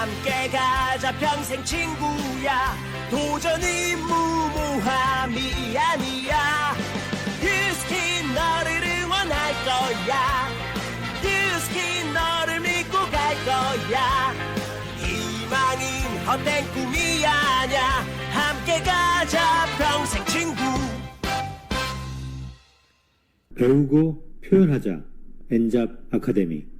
함께 가자 평생 친구야. 도전이 무모함이 아니야. 유스킨 너를 응원할 거야. 유스킨 너를 믿고 갈 거야. 희망은 헛된 꿈이 아냐. 함께 가자 평생 친구. 배우고 표현하자. 엔잡 아카데미.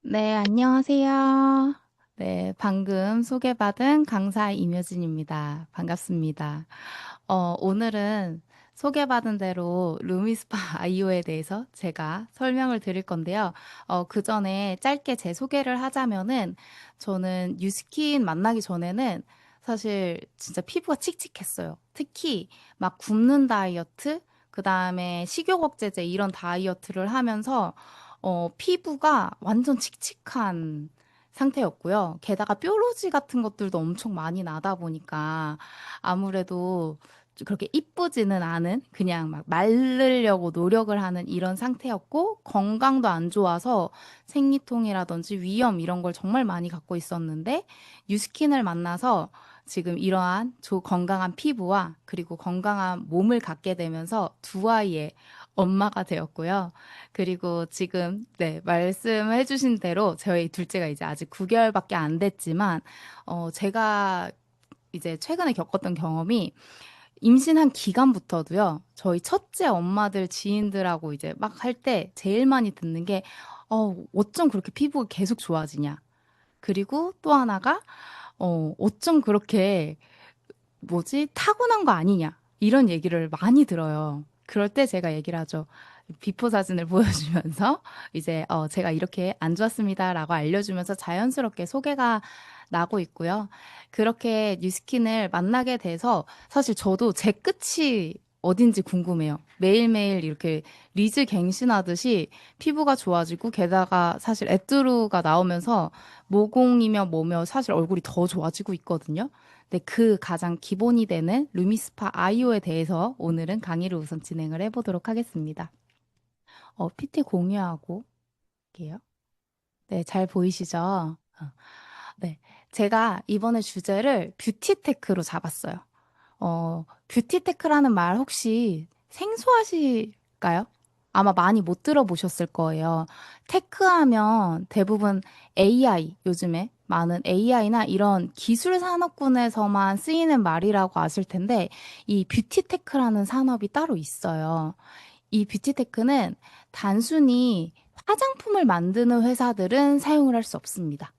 네, 안녕하세요. 네, 방금 소개받은 강사 임효진입니다. 반갑습니다. 오늘은 소개받은 대로 루미스파 아이오에 대해서 제가 설명을 드릴 건데요. 그 전에 짧게 제 소개를 하자면은 저는 뉴스킨 만나기 전에는 사실 진짜 피부가 칙칙했어요. 특히 막 굽는 다이어트, 그 다음에 식욕 억제제 이런 다이어트를 하면서 피부가 완전 칙칙한 상태였고요. 게다가 뾰루지 같은 것들도 엄청 많이 나다 보니까 아무래도 그렇게 이쁘지는 않은 그냥 막 마르려고 노력을 하는 이런 상태였고 건강도 안 좋아서 생리통이라든지 위염 이런 걸 정말 많이 갖고 있었는데 뉴스킨을 만나서 지금 이러한 건강한 피부와 그리고 건강한 몸을 갖게 되면서 두 아이의 엄마가 되었고요. 그리고 지금 네, 말씀해 주신 대로 저희 둘째가 이제 아직 9개월밖에 안 됐지만 제가 이제 최근에 겪었던 경험이 임신한 기간부터도요. 저희 첫째 엄마들 지인들하고 이제 막 할 때 제일 많이 듣는 게 어쩜 그렇게 피부가 계속 좋아지냐. 그리고 또 하나가 어쩜 그렇게 타고난 거 아니냐. 이런 얘기를 많이 들어요. 그럴 때 제가 얘기를 하죠. 비포 사진을 보여주면서 이제 제가 이렇게 안 좋았습니다라고 알려주면서 자연스럽게 소개가 나고 있고요. 그렇게 뉴스킨을 만나게 돼서 사실 저도 제 끝이 어딘지 궁금해요. 매일매일 이렇게 리즈 갱신하듯이 피부가 좋아지고 게다가 사실 에뚜루가 나오면서 모공이며 뭐며 사실 얼굴이 더 좋아지고 있거든요. 근데 그 가장 기본이 되는 루미스파 아이오에 대해서 오늘은 강의를 우선 진행을 해보도록 하겠습니다. PT 공유하고 할게요. 네, 잘 보이시죠? 네, 제가 이번에 주제를 뷰티테크로 잡았어요. 뷰티테크라는 말 혹시 생소하실까요? 아마 많이 못 들어보셨을 거예요. 테크하면 대부분 AI, 요즘에 많은 AI나 이런 기술 산업군에서만 쓰이는 말이라고 아실 텐데, 이 뷰티테크라는 산업이 따로 있어요. 이 뷰티테크는 단순히 화장품을 만드는 회사들은 사용을 할 수 없습니다.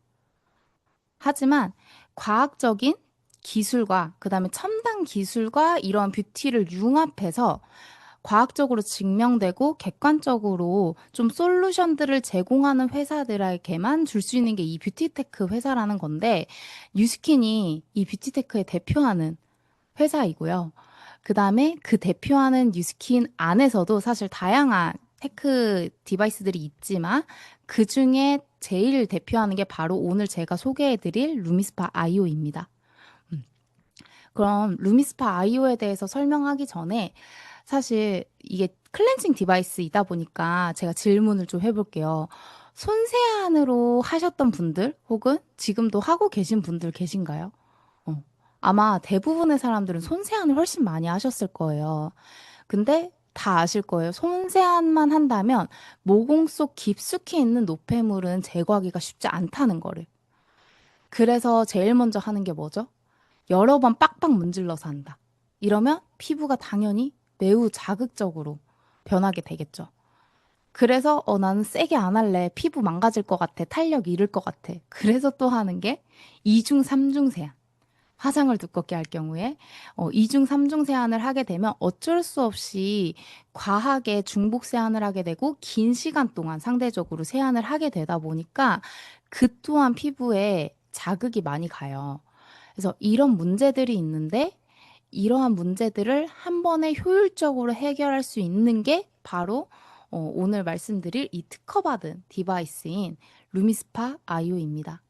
하지만 과학적인 기술과 그다음에 첨단 기술과 이런 뷰티를 융합해서 과학적으로 증명되고 객관적으로 좀 솔루션들을 제공하는 회사들에게만 줄 수 있는 게 이 뷰티테크 회사라는 건데 뉴스킨이 이 뷰티테크의 대표하는 회사이고요. 그다음에 그 대표하는 뉴스킨 안에서도 사실 다양한 테크 디바이스들이 있지만 그 중에 제일 대표하는 게 바로 오늘 제가 소개해드릴 루미스파 아이오입니다. 그럼 루미스파 아이오에 대해서 설명하기 전에 사실 이게 클렌징 디바이스이다 보니까 제가 질문을 좀 해볼게요. 손세안으로 하셨던 분들 혹은 지금도 하고 계신 분들 계신가요? 아마 대부분의 사람들은 손세안을 훨씬 많이 하셨을 거예요. 근데 다 아실 거예요. 손세안만 한다면 모공 속 깊숙이 있는 노폐물은 제거하기가 쉽지 않다는 거를. 그래서 제일 먼저 하는 게 뭐죠? 여러 번 빡빡 문질러서 한다. 이러면 피부가 당연히 매우 자극적으로 변하게 되겠죠. 그래서 나는 세게 안 할래. 피부 망가질 것 같아. 탄력 잃을 것 같아. 그래서 또 하는 게 2중, 3중 세안. 화장을 두껍게 할 경우에 2중, 3중 세안을 하게 되면 어쩔 수 없이 과하게 중복 세안을 하게 되고 긴 시간 동안 상대적으로 세안을 하게 되다 보니까 그 또한 피부에 자극이 많이 가요. 그래서 이런 문제들이 있는데 이러한 문제들을 한 번에 효율적으로 해결할 수 있는 게 바로 오늘 말씀드릴 이 특허받은 디바이스인 루미스파 아이오입니다.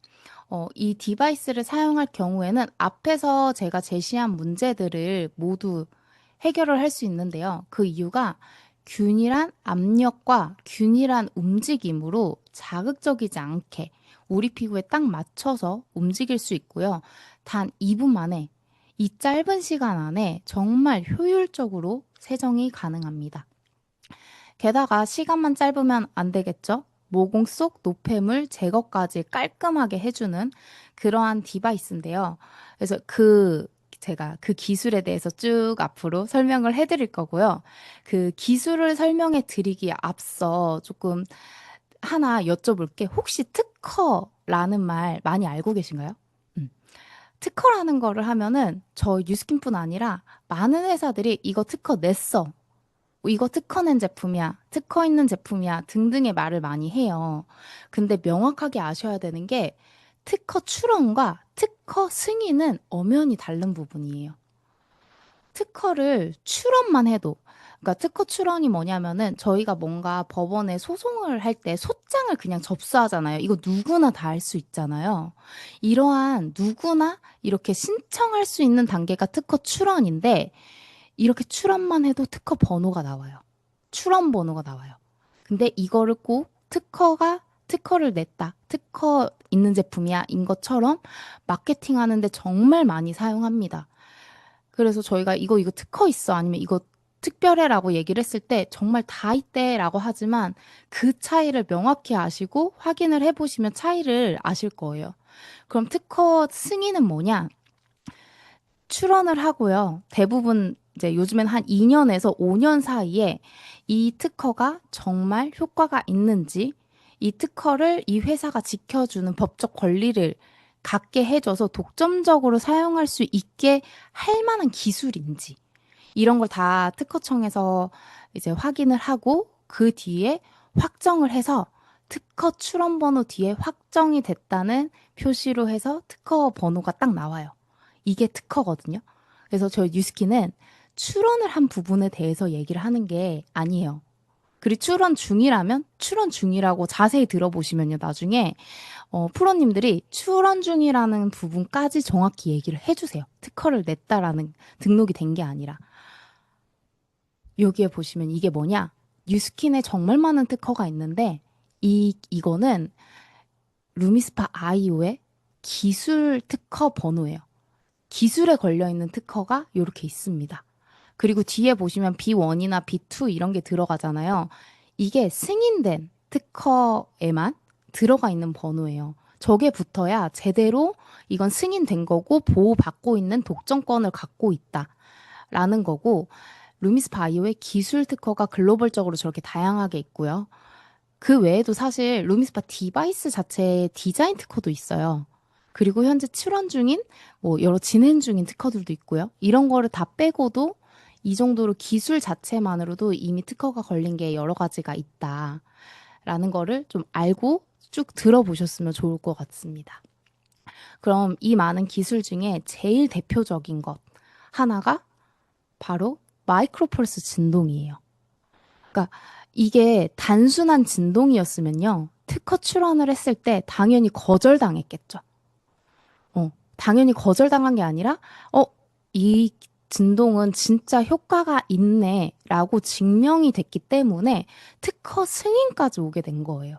이 디바이스를 사용할 경우에는 앞에서 제가 제시한 문제들을 모두 해결을 할 수 있는데요. 그 이유가 균일한 압력과 균일한 움직임으로 자극적이지 않게 우리 피부에 딱 맞춰서 움직일 수 있고요. 단 2분 만에 이 짧은 시간 안에 정말 효율적으로 세정이 가능합니다. 게다가 시간만 짧으면 안 되겠죠? 모공 속 노폐물 제거까지 깔끔하게 해주는 그러한 디바이스인데요. 그래서 제가 그 기술에 대해서 쭉 앞으로 설명을 해드릴 거고요. 그 기술을 설명해 드리기에 앞서 조금 하나 여쭤볼게. 혹시 특허라는 말 많이 알고 계신가요? 음. 특허라는 거를 하면은 저 뉴스킨뿐 아니라 많은 회사들이 이거 특허 냈어. 이거 특허 낸 제품이야, 특허 있는 제품이야 등등의 말을 많이 해요. 근데 명확하게 아셔야 되는 게 특허 출원과 특허 승인은 엄연히 다른 부분이에요. 특허를 출원만 해도, 그러니까 특허 출원이 뭐냐면은 저희가 뭔가 법원에 소송을 할 때 소장을 그냥 접수하잖아요. 이거 누구나 다 할 수 있잖아요. 이러한 누구나 이렇게 신청할 수 있는 단계가 특허 출원인데 이렇게 출원만 해도 특허 번호가 나와요. 출원 번호가 나와요. 근데 이거를 꼭 특허를 냈다. 특허 있는 제품이야. 인 것처럼 마케팅 하는데 정말 많이 사용합니다. 그래서 저희가 이거 특허 있어. 아니면 이거 특별해라고 얘기를 했을 때 정말 다 있대라고 하지만 그 차이를 명확히 아시고 확인을 해보시면 차이를 아실 거예요. 그럼 특허 승인은 뭐냐? 출원을 하고요. 대부분 이제 요즘엔 한 2년에서 5년 사이에 이 특허가 정말 효과가 있는지, 이 특허를 이 회사가 지켜주는 법적 권리를 갖게 해줘서 독점적으로 사용할 수 있게 할 만한 기술인지, 이런 걸 다 특허청에서 이제 확인을 하고 그 뒤에 확정을 해서 특허 출원 번호 뒤에 확정이 됐다는 표시로 해서 특허 번호가 딱 나와요. 이게 특허거든요. 그래서 저희 뉴스키는 출원을 한 부분에 대해서 얘기를 하는 게 아니에요. 그리고 출원 중이라면 출원 중이라고 자세히 들어보시면요. 나중에 프로님들이 출원 중이라는 부분까지 정확히 얘기를 해주세요. 특허를 냈다라는 등록이 된 게 아니라. 여기에 보시면 이게 뭐냐? 뉴스킨에 정말 많은 특허가 있는데 이거는 루미스파 아이오의 기술 특허 번호예요. 기술에 걸려있는 특허가 이렇게 있습니다. 그리고 뒤에 보시면 B1이나 B2 이런 게 들어가잖아요. 이게 승인된 특허에만 들어가 있는 번호예요. 저게 붙어야 제대로 이건 승인된 거고 보호받고 있는 독점권을 갖고 있다라는 거고, 루미스 바이오의 기술 특허가 글로벌적으로 저렇게 다양하게 있고요. 그 외에도 사실 루미스파 디바이스 자체의 디자인 특허도 있어요. 그리고 현재 출원 중인 뭐 여러 진행 중인 특허들도 있고요. 이런 거를 다 빼고도 이 정도로 기술 자체만으로도 이미 특허가 걸린 게 여러 가지가 있다라는 거를 좀 알고 쭉 들어보셨으면 좋을 것 같습니다. 그럼 이 많은 기술 중에 제일 대표적인 것 하나가 바로 마이크로펄스 진동이에요. 그러니까 이게 단순한 진동이었으면요. 특허 출원을 했을 때 당연히 거절당했겠죠. 당연히 거절당한 게 아니라, 이 진동은 진짜 효과가 있네라고 증명이 됐기 때문에 특허 승인까지 오게 된 거예요.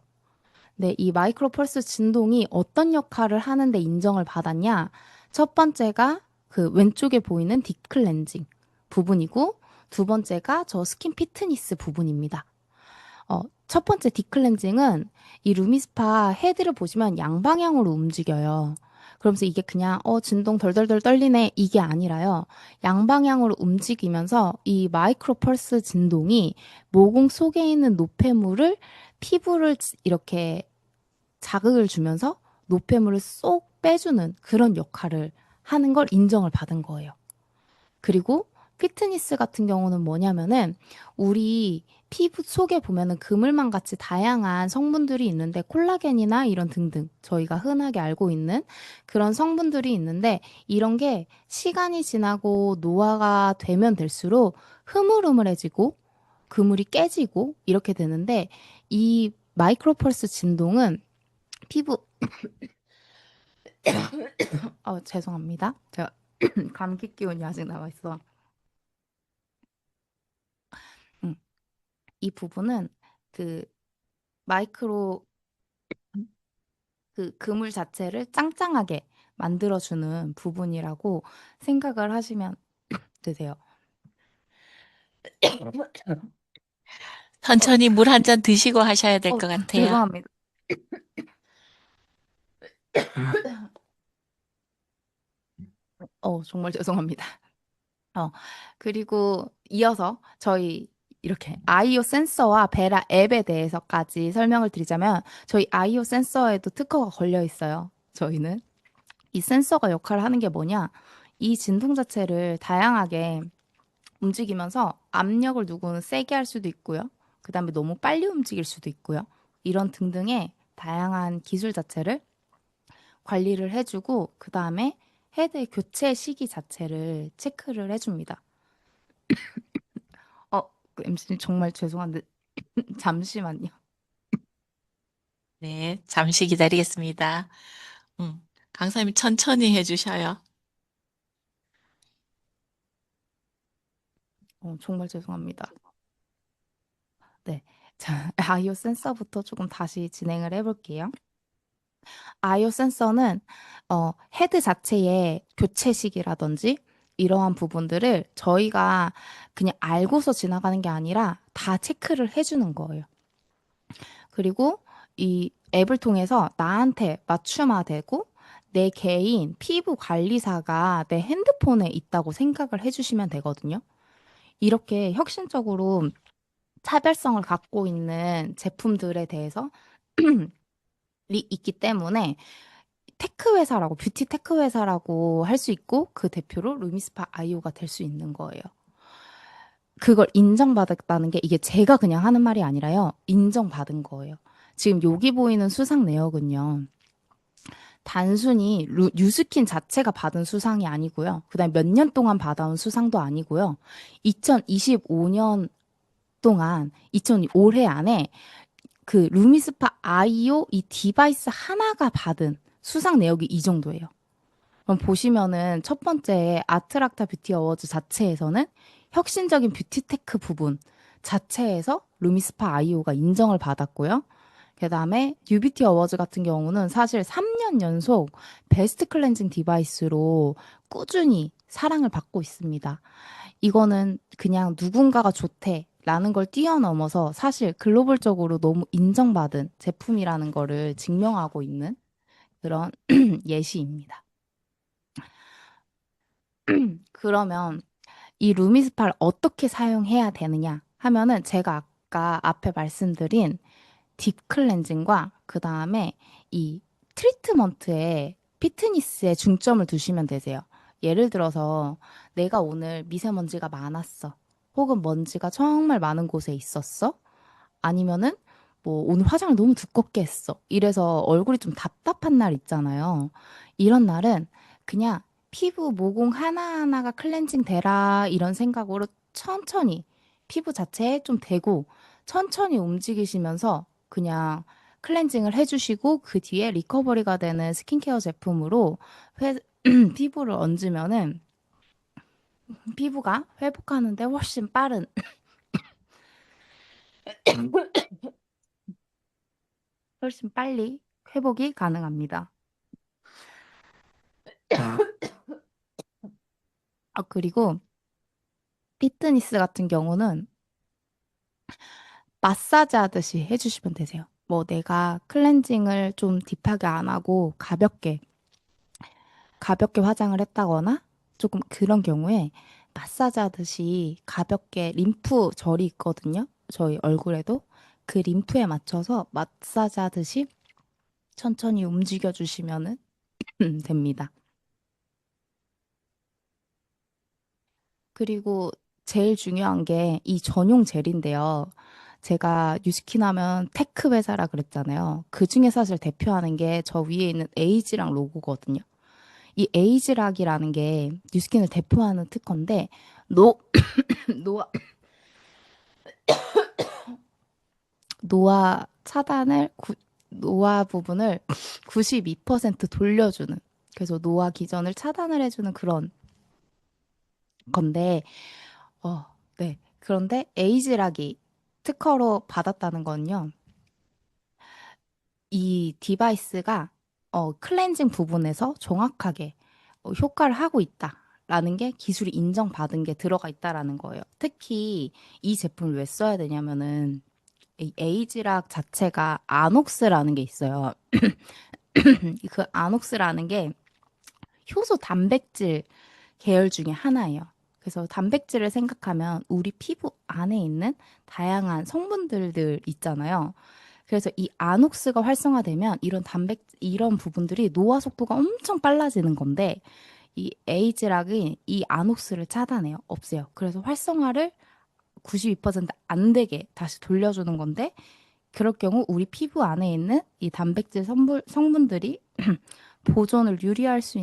근데 이 마이크로 펄스 진동이 어떤 역할을 하는데 인정을 받았냐? 첫 번째가 그 왼쪽에 보이는 딥클렌징 부분이고, 두 번째가 저 스킨 피트니스 부분입니다. 첫 번째 딥클렌징은 이 루미스파 헤드를 보시면 양방향으로 움직여요. 그러면서 이게 그냥 진동 덜덜덜 떨리네 이게 아니라요. 양방향으로 움직이면서 이 마이크로 펄스 진동이 모공 속에 있는 노폐물을 피부를 이렇게 자극을 주면서 노폐물을 쏙 빼주는 그런 역할을 하는 걸 인정을 받은 거예요. 그리고 피트니스 같은 경우는 뭐냐면은 우리 피부 속에 보면은 그물망 같이 다양한 성분들이 있는데 콜라겐이나 이런 등등 저희가 흔하게 알고 있는 그런 성분들이 있는데 이런 게 시간이 지나고 노화가 되면 될수록 흐물흐물해지고 그물이 깨지고 이렇게 되는데 이 마이크로펄스 진동은 피부 죄송합니다. 제가 감기 기운이 아직 남아 있어. 음. 이 부분은 그 마이크로 그 그물 자체를 짱짱하게 만들어주는 부분이라고 생각을 하시면 되세요. 천천히 물 한 잔 드시고 하셔야 될 것 같아요. 죄송합니다. 정말 죄송합니다. 그리고 이어서 저희 이렇게 아이오 센서와 베라 앱에 대해서까지 설명을 드리자면 저희 아이오 센서에도 특허가 걸려 있어요. 저희는 이 센서가 역할을 하는 게 뭐냐? 이 진동 자체를 다양하게 움직이면서 압력을 누구는 세게 할 수도 있고요. 그다음에 너무 빨리 움직일 수도 있고요. 이런 등등의 다양한 기술 자체를 관리를 해주고 그다음에 헤드 교체 시기 자체를 체크를 해줍니다. MC님 정말 죄송한데 잠시만요. 네, 잠시 기다리겠습니다. 강사님 천천히 해주셔요. 정말 죄송합니다. 네. 자, 아이오 센서부터 조금 다시 진행을 해볼게요. 아이오 센서는 헤드 자체의 교체식이라든지 이러한 부분들을 저희가 그냥 알고서 지나가는 게 아니라 다 체크를 해주는 거예요. 그리고 이 앱을 통해서 나한테 맞춤화되고 내 개인 피부 관리사가 내 핸드폰에 있다고 생각을 해주시면 되거든요. 이렇게 혁신적으로 차별성을 갖고 있는 제품들에 대해서 있기 때문에 테크 회사라고 뷰티 테크 회사라고 할 수 있고 그 대표로 루미스파 아이오가 될 수 있는 거예요. 그걸 인정받았다는 게 이게 제가 그냥 하는 말이 아니라요. 인정받은 거예요. 지금 여기 보이는 수상 내역은요. 단순히 뉴스킨 자체가 받은 수상이 아니고요. 그다음에 몇 년 동안 받아온 수상도 아니고요. 2025년 동안 올해 안에 그 루미스파 아이오 이 디바이스 하나가 받은 수상 내역이 이 정도예요. 그럼 보시면은 첫 번째 아트락타 뷰티 어워즈 자체에서는 혁신적인 뷰티테크 부분 자체에서 루미스파 아이오가 인정을 받았고요. 그다음에 뉴비티 어워즈 같은 경우는 사실 3년 연속 베스트 클렌징 디바이스로 꾸준히 사랑을 받고 있습니다. 이거는 그냥 누군가가 좋대라는 걸 뛰어넘어서 사실 글로벌적으로 너무 인정받은 제품이라는 거를 증명하고 있는 그런 예시입니다. 그러면 이 루미스파를 어떻게 사용해야 되느냐 하면은 제가 아까 앞에 말씀드린 딥 클렌징과 그 다음에 이 트리트먼트에 피트니스에 중점을 두시면 되세요. 예를 들어서 내가 오늘 미세먼지가 많았어. 혹은 먼지가 정말 많은 곳에 있었어. 아니면은 뭐 오늘 화장을 너무 두껍게 했어. 이래서 얼굴이 좀 답답한 날 있잖아요. 이런 날은 그냥 피부 모공 하나하나가 클렌징 되라 이런 생각으로 천천히 피부 자체에 좀 대고 천천히 움직이시면서 그냥 클렌징을 해주시고 그 뒤에 리커버리가 되는 스킨케어 제품으로 피부를 얹으면은 피부가 회복하는데 훨씬 빠른 훨씬 빨리 회복이 가능합니다. 그리고 피트니스 같은 경우는 마사지 하듯이 해주시면 되세요. 뭐 내가 클렌징을 좀 딥하게 안 하고 가볍게 화장을 했다거나 조금 그런 경우에 마사지 하듯이 가볍게 림프 절이 있거든요. 저희 얼굴에도 그 림프에 맞춰서 마사지 하듯이 천천히 움직여 주시면 됩니다. 그리고 제일 중요한 게 이 전용 젤인데요. 제가 뉴스킨 하면 테크 회사라 그랬잖아요. 그 중에 사실 대표하는 게 저 위에 있는 에이지락 로고거든요. 이 에이지락이라는 게 뉴스킨을 대표하는 특허인데 노 노화 노화 차단을 노화 부분을 92% 돌려주는 그래서 노화 기전을 차단을 해주는 그런 건데 네. 그런데 에이지락이 특허로 받았다는 건요. 이 디바이스가 클렌징 부분에서 정확하게 효과를 하고 있다라는 게 기술이 인정받은 게 들어가 있다라는 거예요. 특히 이 제품을 왜 써야 되냐면은 이 에이지락 자체가 아녹스라는 게 있어요. 그 아녹스라는 게 효소 단백질 계열 중에 하나예요. 그래서 단백질을 생각하면 우리 피부 안에 있는 다양한 성분들들 있잖아요. 그래서 이 아녹스가 활성화되면 이런 부분들이 노화 속도가 엄청 빨라지는 건데 이 에이지락이 이 아녹스를 차단해요. 없애요. 그래서 활성화를 92%안 되게 다시 돌려주는 건데 그럴 경우 우리 피부 안에 있는 이 단백질 성분들이 보존을 유리할 수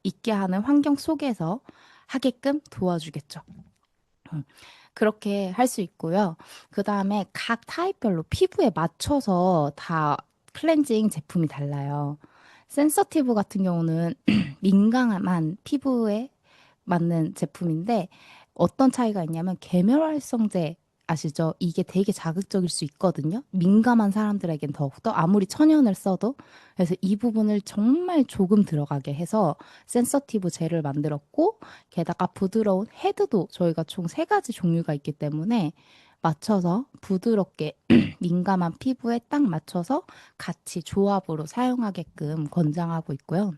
있게 하는 환경 속에서 하게끔 도와주겠죠. 그렇게 할 수 있고요. 그 다음에 각 타입별로 피부에 맞춰서 다 클렌징 제품이 달라요. 센서티브 같은 경우는 민감한 피부에 맞는 제품인데 어떤 차이가 있냐면 계면활성제 아시죠? 이게 되게 자극적일 수 있거든요. 민감한 사람들에겐 더욱더 아무리 천연을 써도 그래서 이 부분을 정말 조금 들어가게 해서 센서티브 젤을 만들었고 게다가 부드러운 헤드도 저희가 총 3가지 종류가 있기 때문에 맞춰서 부드럽게 민감한 피부에 딱 맞춰서 같이 조합으로 사용하게끔 권장하고 있고요.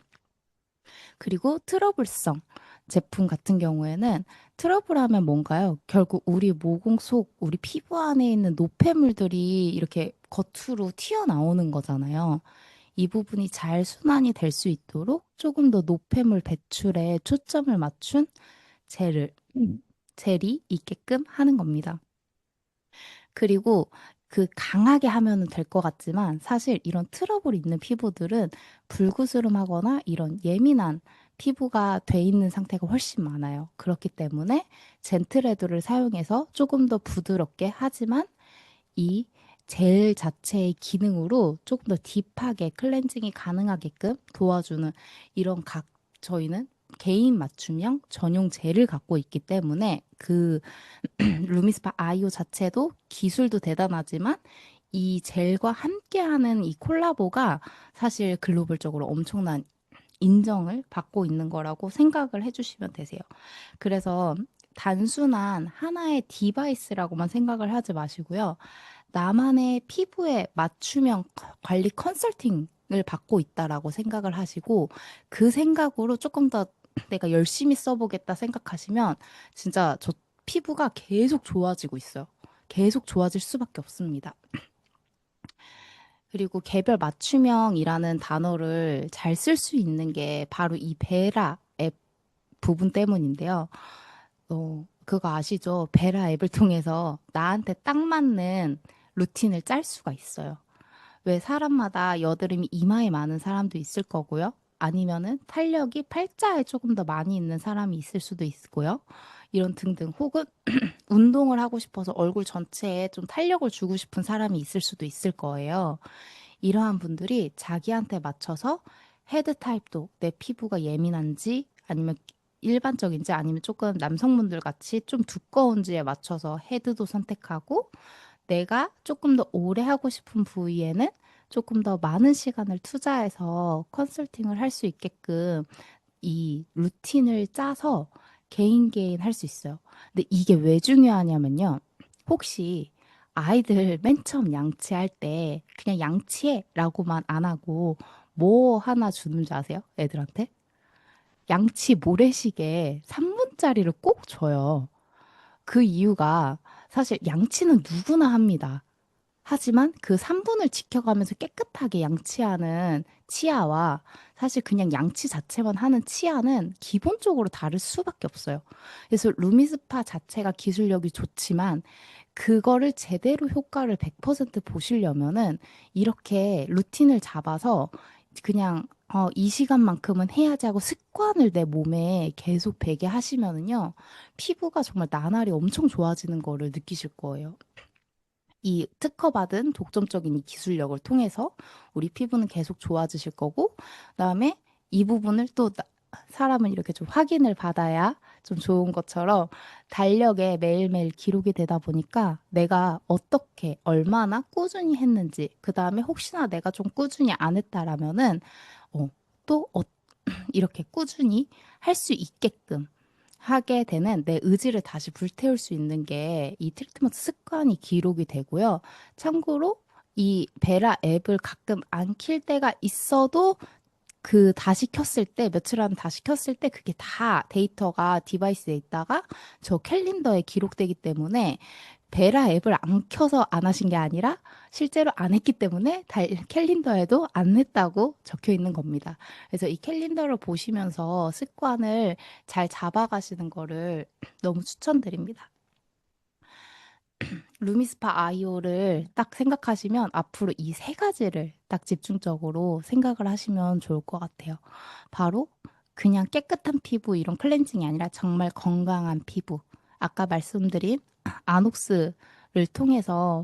그리고 트러블성 제품 같은 경우에는 트러블 하면 뭔가요? 결국 우리 모공 속, 우리 피부 안에 있는 노폐물들이 이렇게 겉으로 튀어나오는 거잖아요. 이 부분이 잘 순환이 될 수 있도록 조금 더 노폐물 배출에 초점을 맞춘 젤을, 젤이 있게끔 하는 겁니다. 그리고 그 강하게 하면 될 것 같지만 사실 이런 트러블 있는 피부들은 불구스름하거나 이런 예민한 피부가 돼 있는 상태가 훨씬 많아요. 그렇기 때문에 젠틀헤드를 사용해서 조금 더 부드럽게 하지만 이 젤 자체의 기능으로 조금 더 딥하게 클렌징이 가능하게끔 도와주는 이런 저희는 개인 맞춤형 전용 젤을 갖고 있기 때문에 그 루미스파 아이오 자체도 기술도 대단하지만 이 젤과 함께하는 이 콜라보가 사실 글로벌적으로 엄청난 인정을 받고 있는 거라고 생각을 해주시면 되세요. 그래서 단순한 하나의 디바이스라고만 생각을 하지 마시고요. 나만의 피부에 맞춤형 관리 컨설팅을 받고 있다라고 생각을 하시고 그 생각으로 조금 더 내가 열심히 써보겠다 생각하시면 진짜 저 피부가 계속 좋아지고 있어요. 계속 좋아질 수밖에 없습니다. 그리고 개별 맞춤형이라는 단어를 잘 쓸 수 있는 게 바로 이 베라 앱 부분 때문인데요. 그거 아시죠? 베라 앱을 통해서 나한테 딱 맞는 루틴을 짤 수가 있어요. 왜 사람마다 여드름이 이마에 많은 사람도 있을 거고요. 아니면은 탄력이 팔자에 조금 더 많이 있는 사람이 있을 수도 있고요. 이런 등등 혹은 운동을 하고 싶어서 얼굴 전체에 좀 탄력을 주고 싶은 사람이 있을 수도 있을 거예요. 이러한 분들이 자기한테 맞춰서 헤드 타입도 내 피부가 예민한지 아니면 일반적인지 아니면 조금 남성분들 같이 좀 두꺼운지에 맞춰서 헤드도 선택하고 내가 조금 더 오래 하고 싶은 부위에는 조금 더 많은 시간을 투자해서 컨설팅을 할 수 있게끔 이 루틴을 짜서 개인 할 수 있어요. 근데 이게 왜 중요하냐면요. 혹시 아이들 맨 처음 양치할 때 그냥 양치해라고만 안 하고 뭐 하나 주는 줄 아세요? 애들한테? 양치 모래시계 3분짜리를 꼭 줘요. 그 이유가 사실 양치는 누구나 합니다. 하지만 그 3분을 지켜가면서 깨끗하게 양치하는 치아와 사실 그냥 양치 자체만 하는 치아는 기본적으로 다를 수밖에 없어요. 그래서 루미스파 자체가 기술력이 좋지만 그거를 제대로 효과를 100% 보시려면은 이렇게 루틴을 잡아서 그냥 이 시간만큼은 해야지 하고 습관을 내 몸에 계속 배게 하시면은요, 피부가 정말 나날이 엄청 좋아지는 거를 느끼실 거예요. 이 특허받은 독점적인 이 기술력을 통해서 우리 피부는 계속 좋아지실 거고, 그다음에 이 부분을 또 사람은 이렇게 좀 확인을 받아야 좀 좋은 것처럼 달력에 매일매일 기록이 되다 보니까 내가 어떻게 얼마나 꾸준히 했는지, 그다음에 혹시나 내가 좀 꾸준히 안 했다라면은 또 이렇게 꾸준히 할 수 있게끔 하게 되는 내 의지를 다시 불태울 수 있는 게 이 트리트먼트 습관이 기록이 되고요. 참고로 이 베라 앱을 가끔 안 킬 때가 있어도 그 다시 켰을 때, 며칠 안에 다시 켰을 때 그게 다 데이터가 디바이스에 있다가 저 캘린더에 기록되기 때문에 베라 앱을 안 켜서 안 하신 게 아니라 실제로 안 했기 때문에 캘린더에도 안 했다고 적혀 있는 겁니다. 그래서 이 캘린더를 보시면서 습관을 잘 잡아가시는 거를 너무 추천드립니다. 루미스파 아이오를 딱 생각하시면 앞으로 이 세 가지를 딱 집중적으로 생각을 하시면 좋을 것 같아요. 바로 그냥 깨끗한 피부 이런 클렌징이 아니라 정말 건강한 피부. 아까 말씀드린 아녹스를 통해서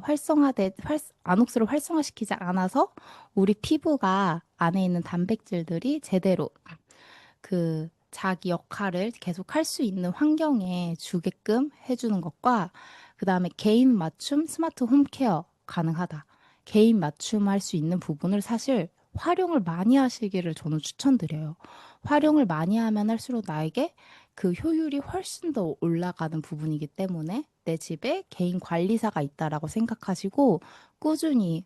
아녹스를 활성화시키지 않아서 우리 피부가 안에 있는 단백질들이 제대로 그 자기 역할을 계속 할 수 있는 환경에 주게끔 해주는 것과 그 다음에 개인 맞춤 스마트 홈케어 가능하다. 개인 맞춤 할 수 있는 부분을 사실 활용을 많이 하시기를 저는 추천드려요. 활용을 많이 하면 할수록 나에게 그 효율이 훨씬 더 올라가는 부분이기 때문에 내 집에 개인 관리사가 있다라고 생각하시고 꾸준히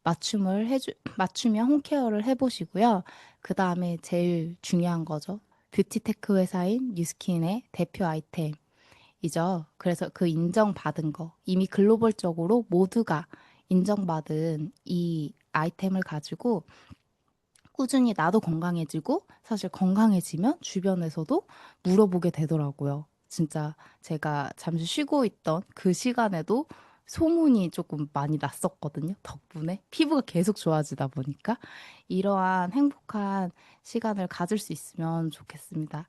맞춤형 홈케어를 해보시고요. 그 다음에 제일 중요한 거죠. 뷰티테크 회사인 뉴스킨의 대표 아이템이죠. 그래서 그 인정받은 거, 이미 글로벌적으로 모두가 인정받은 이 아이템을 가지고 꾸준히 나도 건강해지고 사실 건강해지면 주변에서도 물어보게 되더라고요. 진짜 제가 잠시 쉬고 있던 그 시간에도 소문이 조금 많이 났었거든요. 덕분에 피부가 계속 좋아지다 보니까 이러한 행복한 시간을 가질 수 있으면 좋겠습니다.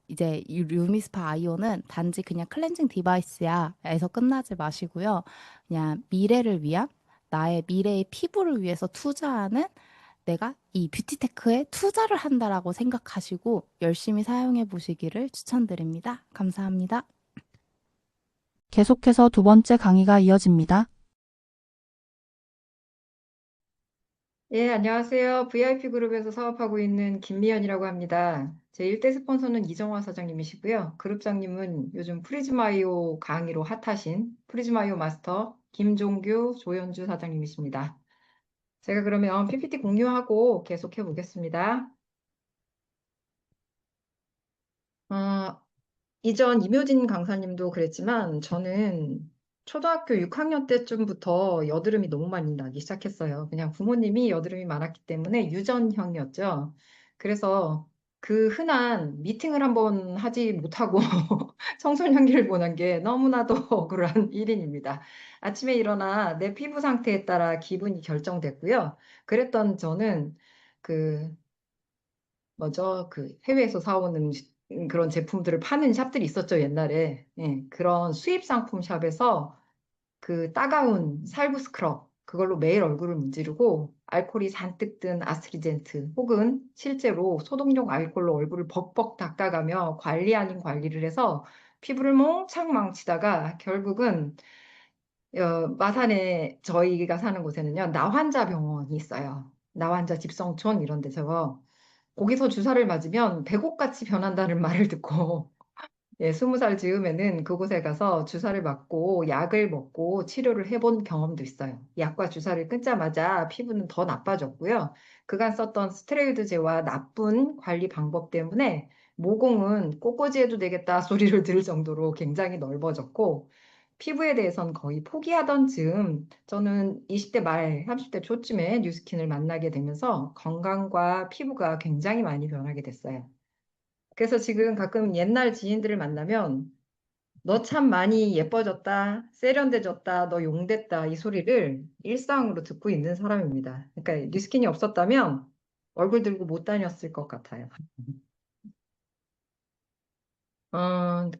이제 이 루미스파 아이오는 단지 그냥 클렌징 디바이스야 에서 끝나지 마시고요. 그냥 미래를 위한 나의 미래의 피부를 위해서 투자하는 내가 이 뷰티테크에 투자를 한다라고 생각하시고 열심히 사용해 보시기를 추천드립니다. 감사합니다. 계속해서 두 번째 강의가 이어집니다. 예, 안녕하세요. VIP 그룹에서 사업하고 있는 김미연이라고 합니다. 제 1대 스폰서는 이정화 사장님이시고요. 그룹장님은 요즘 프리즈마이오 강의로 핫하신 프리즈마이오 마스터 김종규, 조현주 사장님이십니다. 제가 그러면 PPT 공유하고 계속해 보겠습니다. 이전 임효진 강사님도 그랬지만 저는 초등학교 6학년 때쯤부터 여드름이 너무 많이 나기 시작했어요. 그냥 부모님이 여드름이 많았기 때문에 유전형이었죠. 그래서 그 흔한 미팅을 한번 하지 못하고 청소년기를 보낸 게 너무나도 억울한 일인입니다. 아침에 일어나 내 피부 상태에 따라 기분이 결정됐고요. 그랬던 저는 그 해외에서 사오는 그런 제품들을 파는 샵들이 있었죠, 옛날에. 예, 그런 수입 상품 샵에서 그 따가운 살구 스크럽, 그걸로 매일 얼굴을 문지르고 알코올이 잔뜩 든 아스트리젠트 혹은 실제로 소독용 알코올로 얼굴을 벅벅 닦아가며 관리 아닌 관리를 해서 피부를 몽창 망치다가 결국은 마산에 저희가 사는 곳에는요, 나환자 병원이 있어요. 나환자 집성촌 이런 데서 거기서 주사를 맞으면 백옥같이 변한다는 말을 듣고 예, 20살 즈음에는 그곳에 가서 주사를 맞고 약을 먹고 치료를 해본 경험도 있어요. 약과 주사를 끊자마자 피부는 더 나빠졌고요. 그간 썼던 스테로이드제와 나쁜 관리 방법 때문에 모공은 꽃꽂이해도 되겠다 소리를 들을 정도로 굉장히 넓어졌고 피부에 대해선 거의 포기하던 즈음 저는 20대 말, 30대 초쯤에 뉴스킨을 만나게 되면서 건강과 피부가 굉장히 많이 변하게 됐어요. 그래서 지금 가끔 옛날 지인들을 만나면 너 참 많이 예뻐졌다, 세련돼졌다, 너 용됐다 이 소리를 일상으로 듣고 있는 사람입니다. 그러니까 뉴스킨이 없었다면 얼굴 들고 못 다녔을 것 같아요.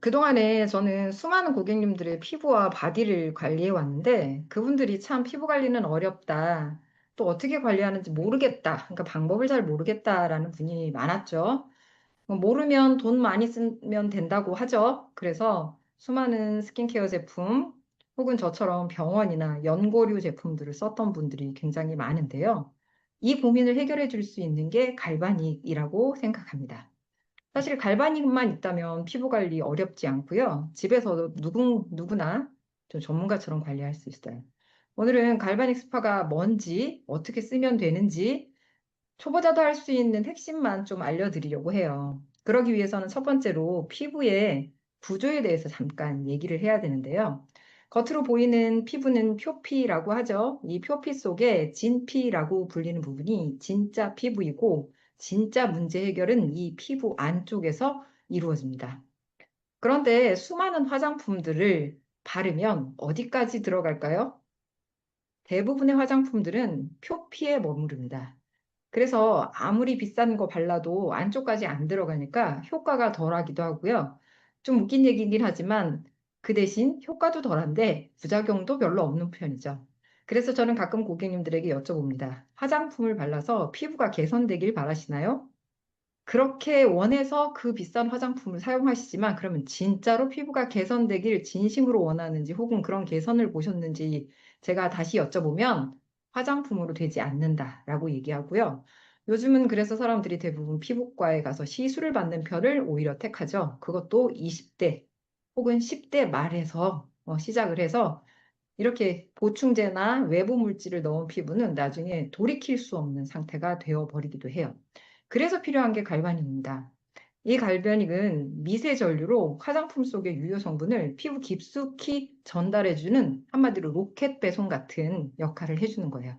그동안에 저는 수많은 고객님들의 피부와 바디를 관리해 왔는데 그분들이 참 피부 관리는 어렵다. 또 어떻게 관리하는지 모르겠다. 그러니까 방법을 잘 모르겠다라는 분이 많았죠. 모르면 돈 많이 쓰면 된다고 하죠. 그래서 수많은 스킨케어 제품 혹은 저처럼 병원이나 연고류 제품들을 썼던 분들이 굉장히 많은데요. 이 고민을 해결해 줄 수 있는 게 갈바닉이라고 생각합니다. 사실 갈바닉만 있다면 피부 관리 어렵지 않고요. 집에서도 누구나 좀 전문가처럼 관리할 수 있어요. 오늘은 갈바닉 스파가 뭔지, 어떻게 쓰면 되는지 초보자도 할 수 있는 핵심만 좀 알려드리려고 해요. 그러기 위해서는 첫 번째로 피부의 구조에 대해서 잠깐 얘기를 해야 되는데요. 겉으로 보이는 피부는 표피라고 하죠. 이 표피 속에 진피라고 불리는 부분이 진짜 피부이고 진짜 문제 해결은 이 피부 안쪽에서 이루어집니다. 그런데 수많은 화장품들을 바르면 어디까지 들어갈까요? 대부분의 화장품들은 표피에 머무릅니다. 그래서 아무리 비싼 거 발라도 안쪽까지 안 들어가니까 효과가 덜하기도 하고요. 좀 웃긴 얘기긴 하지만 그 대신 효과도 덜한데 부작용도 별로 없는 편이죠. 그래서 저는 가끔 고객님들에게 여쭤봅니다. 화장품을 발라서 피부가 개선되길 바라시나요? 그렇게 원해서 그 비싼 화장품을 사용하시지만 그러면 진짜로 피부가 개선되길 진심으로 원하는지 혹은 그런 개선을 보셨는지 제가 다시 여쭤보면 화장품으로 되지 않는다라고 얘기하고요. 요즘은 그래서 사람들이 대부분 피부과에 가서 시술을 받는 편을 오히려 택하죠. 그것도 20대 혹은 10대 말에서 시작을 해서 이렇게 보충제나 외부 물질을 넣은 피부는 나중에 돌이킬 수 없는 상태가 되어버리기도 해요. 그래서 필요한 게 갈바닉입니다. 이 갈바닉은 미세 전류로 화장품 속의 유효 성분을 피부 깊숙이 전달해주는 한마디로 로켓 배송 같은 역할을 해주는 거예요.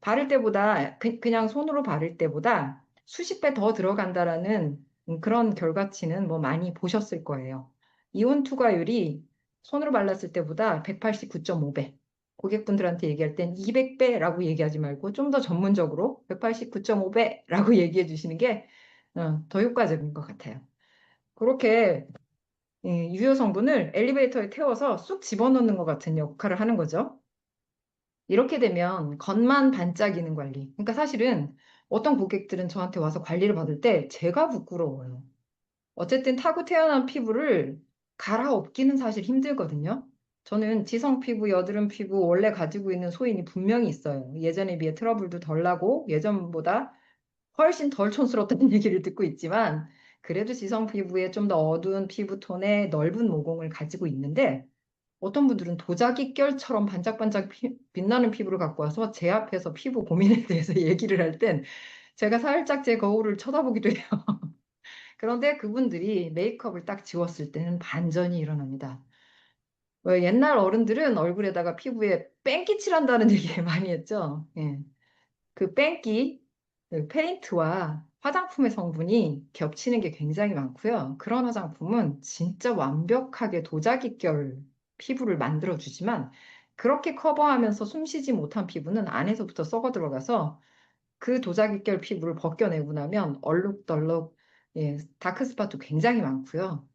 바를 때보다 그냥 손으로 바를 때보다 수십 배 더 들어간다라는 그런 결과치는 뭐 많이 보셨을 거예요. 이온 투과율이 손으로 발랐을 때보다 189.5배. 고객분들한테 얘기할 땐 200배라고 얘기하지 말고 좀 더 전문적으로 189.5배라고 얘기해 주시는 게 더 효과적인 것 같아요. 그렇게 유효 성분을 엘리베이터에 태워서 쑥 집어넣는 것 같은 역할을 하는 거죠. 이렇게 되면 겉만 반짝이는 관리. 그러니까 사실은 어떤 고객들은 저한테 와서 관리를 받을 때 제가 부끄러워요. 어쨌든 타고 태어난 피부를 갈아엎기는 사실 힘들거든요. 저는 지성 피부, 여드름 피부 원래 가지고 있는 소인이 분명히 있어요. 예전에 비해 트러블도 덜 나고 예전보다 훨씬 덜 촌스럽다는 얘기를 듣고 있지만 그래도 지성 피부에 좀 더 어두운 피부톤의 넓은 모공을 가지고 있는데 어떤 분들은 도자기 결처럼 반짝반짝 빛나는 피부를 갖고 와서 제 앞에서 피부 고민에 대해서 얘기를 할 땐 제가 살짝 제 거울을 쳐다보기도 해요. 그런데 그분들이 메이크업을 딱 지웠을 때는 반전이 일어납니다. 왜 옛날 어른들은 얼굴에다가 피부에 뺑기 칠한다는 얘기 많이 했죠. 예. 그 뺑기, 그 페인트와 화장품의 성분이 겹치는 게 굉장히 많고요. 그런 화장품은 진짜 완벽하게 도자기결 피부를 만들어주지만 그렇게 커버하면서 숨쉬지 못한 피부는 안에서부터 썩어 들어가서 그 도자기결 피부를 벗겨내고 나면 얼룩덜룩 다크스팟도 굉장히 많고요.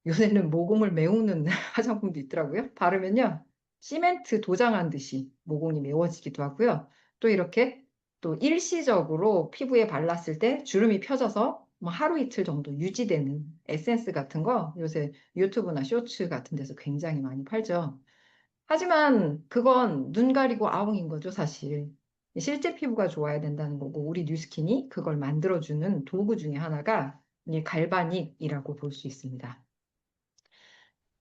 요새는 모공을 메우는 화장품도 있더라고요. 바르면요. 시멘트 도장한 듯이 모공이 메워지기도 하고요. 또 이렇게 또 일시적으로 피부에 발랐을 때 주름이 펴져서 뭐 하루 이틀 정도 유지되는 에센스 같은 거 요새 유튜브나 쇼츠 같은 데서 굉장히 많이 팔죠. 하지만 그건 눈 가리고 아웅인 거죠, 사실. 실제 피부가 좋아야 된다는 거고 우리 뉴스킨이 그걸 만들어주는 도구 중에 하나가 이 갈바닉이라고 볼 수 있습니다.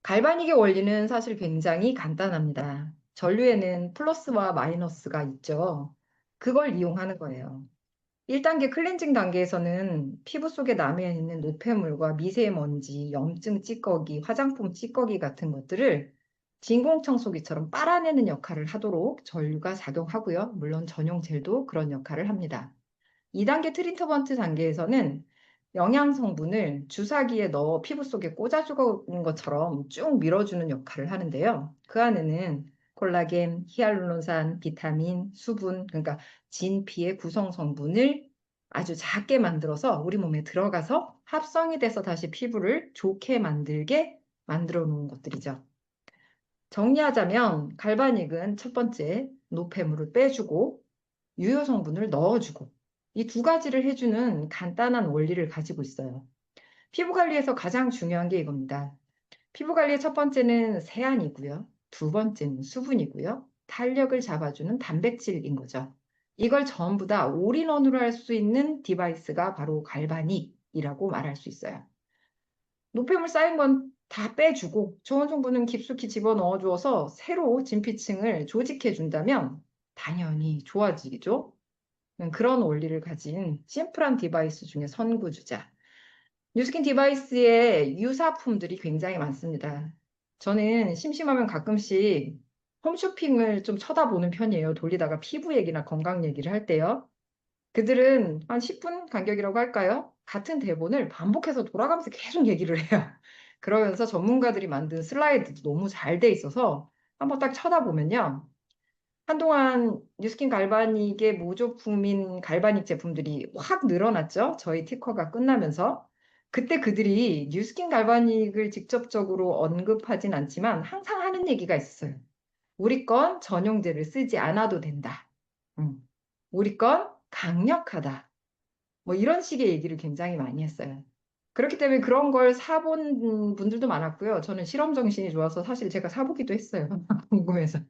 갈바닉의 원리는 사실 굉장히 간단합니다. 전류에는 플러스와 마이너스가 있죠. 그걸 이용하는 거예요. 1단계 클렌징 단계에서는 피부 속에 남아있는 노폐물과 미세먼지, 염증 찌꺼기, 화장품 찌꺼기 같은 것들을 진공청소기처럼 빨아내는 역할을 하도록 전류가 작용하고요. 물론 전용 젤도 그런 역할을 합니다. 2단계 트리트먼트 단계에서는 영양 성분을 주사기에 넣어 피부 속에 꽂아주는 것처럼 쭉 밀어주는 역할을 하는데요. 그 안에는 콜라겐, 히알루론산, 비타민, 수분, 그러니까 진피의 구성 성분을 아주 작게 만들어서 우리 몸에 들어가서 합성이 돼서 다시 피부를 좋게 만들게 만들어 놓은 것들이죠. 정리하자면 갈바닉은 첫 번째 노폐물을 빼주고 유효 성분을 넣어주고 이 두 가지를 해주는 간단한 원리를 가지고 있어요. 피부 관리에서 가장 중요한 게 이겁니다. 피부 관리의 첫 번째는 세안이고요. 두 번째는 수분이고요. 탄력을 잡아주는 단백질인 거죠. 이걸 전부 다 올인원으로 할 수 있는 디바이스가 바로 갈바닉이라고 말할 수 있어요. 노폐물 쌓인 건 다 빼주고 좋은 성분은 깊숙이 집어넣어 주어서 새로 진피층을 조직해 준다면 당연히 좋아지죠. 그런 원리를 가진 심플한 디바이스 중에 선구주자. 뉴스킨 디바이스의 유사품들이 굉장히 많습니다. 저는 심심하면 가끔씩 홈쇼핑을 좀 쳐다보는 편이에요. 돌리다가 피부 얘기나 건강 얘기를 할 때요. 그들은 한 10분 간격이라고 할까요? 같은 대본을 반복해서 돌아가면서 계속 얘기를 해요. 그러면서 전문가들이 만든 슬라이드도 너무 잘 돼 있어서 한번 딱 쳐다보면요. 한동안 뉴스킨 갈바닉의 모조품인 갈바닉 제품들이 확 늘어났죠. 저희 특허가 끝나면서. 그때 그들이 뉴스킨 갈바닉을 직접적으로 언급하진 않지만 항상 하는 얘기가 있었어요. 우리 건 전용제를 쓰지 않아도 된다. 우리 건 강력하다. 뭐 이런 식의 얘기를 굉장히 많이 했어요. 그렇기 때문에 그런 걸 사본 분들도 많았고요. 저는 실험 정신이 좋아서 사실 제가 사보기도 했어요. 궁금해서.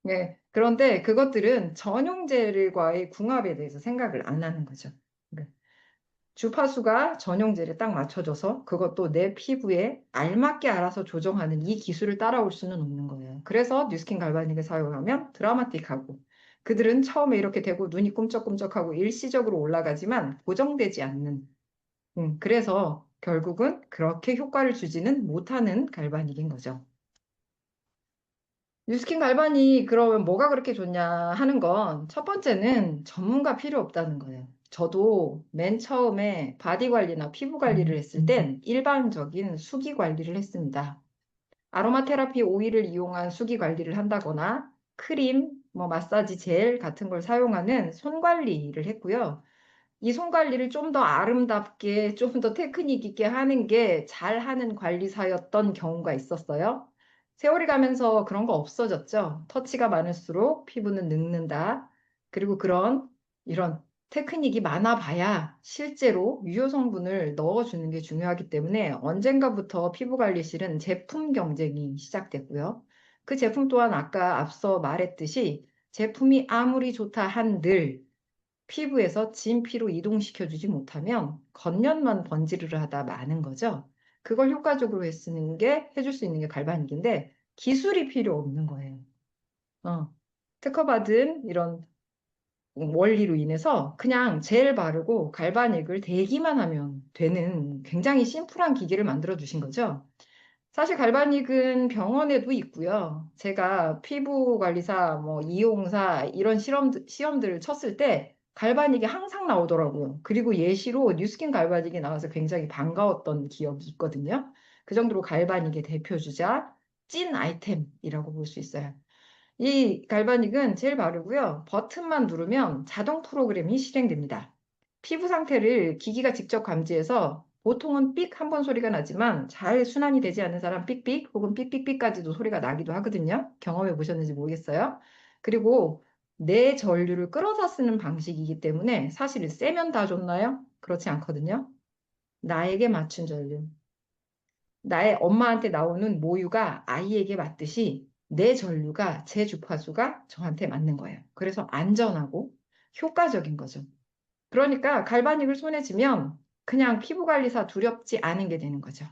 네, 그런데 그것들은 전용제과의 궁합에 대해서 생각을 안 하는 거죠. 그러니까 주파수가 전용제를 딱 맞춰줘서 그것도 내 피부에 알맞게 알아서 조정하는 이 기술을 따라올 수는 없는 거예요. 그래서 뉴스킨 갈바닉을 사용하면 드라마틱하고 그들은 처음에 이렇게 되고 눈이 꿈쩍꿈쩍하고 일시적으로 올라가지만 고정되지 않는 그래서 결국은 그렇게 효과를 주지는 못하는 갈바닉인 거죠. 뉴스킨 갈바닉 그러면 뭐가 그렇게 좋냐 하는 건 첫 번째는 전문가 필요 없다는 거예요. 저도 맨 처음에 바디 관리나 피부 관리를 했을 땐 일반적인 수기 관리를 했습니다. 아로마 테라피 오일을 이용한 수기 관리를 한다거나 크림, 뭐 마사지 젤 같은 걸 사용하는 손 관리를 했고요. 이 손 관리를 좀 더 아름답게, 좀 더 테크닉 있게 하는 게 잘하는 관리사였던 경우가 있었어요. 세월이 가면서 그런 거 없어졌죠. 터치가 많을수록 피부는 늙는다. 그리고 이런 테크닉이 많아봐야 실제로 유효 성분을 넣어주는 게 중요하기 때문에 언젠가부터 피부 관리실은 제품 경쟁이 시작됐고요. 그 제품 또한 아까 앞서 말했듯이 제품이 아무리 좋다 한들 피부에서 진피로 이동시켜주지 못하면 겉면만 번지르르 하다 마는 거죠. 그걸 효과적으로 해줄 수 있는 게 갈바닉인데 기술이 필요 없는 거예요. 특허받은 이런 원리로 인해서 그냥 젤 바르고 갈바닉을 대기만 하면 되는 굉장히 심플한 기계를 만들어 주신 거죠. 사실 갈바닉은 병원에도 있고요. 제가 피부관리사, 뭐 이용사 이런 시험들을 쳤을 때 갈바닉이 항상 나오더라고요. 그리고 예시로 뉴스킨 갈바닉이 나와서 굉장히 반가웠던 기억이 있거든요. 그 정도로 갈바닉의 대표주자 찐 아이템이라고 볼 수 있어요. 이 갈바닉은 젤 바르고요. 버튼만 누르면 자동 프로그램이 실행됩니다. 피부 상태를 기기가 직접 감지해서 보통은 삑 한 번 소리가 나지만 잘 순환이 되지 않는 사람 삑삑 혹은 삑삑삑까지도 소리가 나기도 하거든요. 경험해 보셨는지 모르겠어요. 그리고 내 전류를 끌어다 쓰는 방식이기 때문에 사실 세면 다 좋나요? 그렇지 않거든요. 나에게 맞춘 전류. 나의 엄마한테 나오는 모유가 아이에게 맞듯이 내 전류가 제 주파수가 저한테 맞는 거예요. 그래서 안전하고 효과적인 거죠. 그러니까 갈바닉을 손에 쥐면 그냥 피부관리사 두렵지 않은 게 되는 거죠.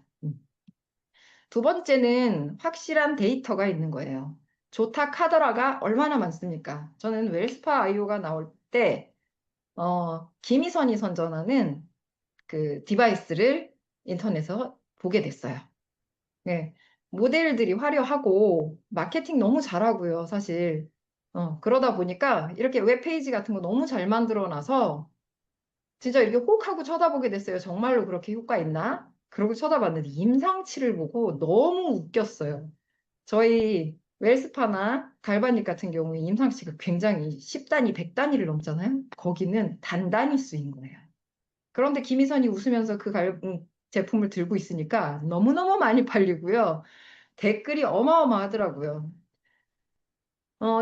두 번째는 확실한 데이터가 있는 거예요. 좋다 카더라가 얼마나 많습니까? 저는 웰스파 아이오가 나올 때 김희선이 선전하는 그 디바이스를 인터넷에서 보게 됐어요. 네, 모델들이 화려하고 마케팅 너무 잘하고요, 사실. 그러다 보니까 이렇게 웹페이지 같은 거 너무 잘 만들어 놔서 진짜 이렇게 혹 하고 쳐다보게 됐어요. 정말로 그렇게 효과 있나? 그러고 쳐다봤는데 임상치를 보고 너무 웃겼어요. 저희 웰스파나 갈바닉 같은 경우에 임상치가 굉장히 10단위, 100단위를 넘잖아요. 거기는 단단위 수인 거예요. 그런데 김희선이 웃으면서 제품을 들고 있으니까 너무너무 많이 팔리고요. 댓글이 어마어마하더라고요.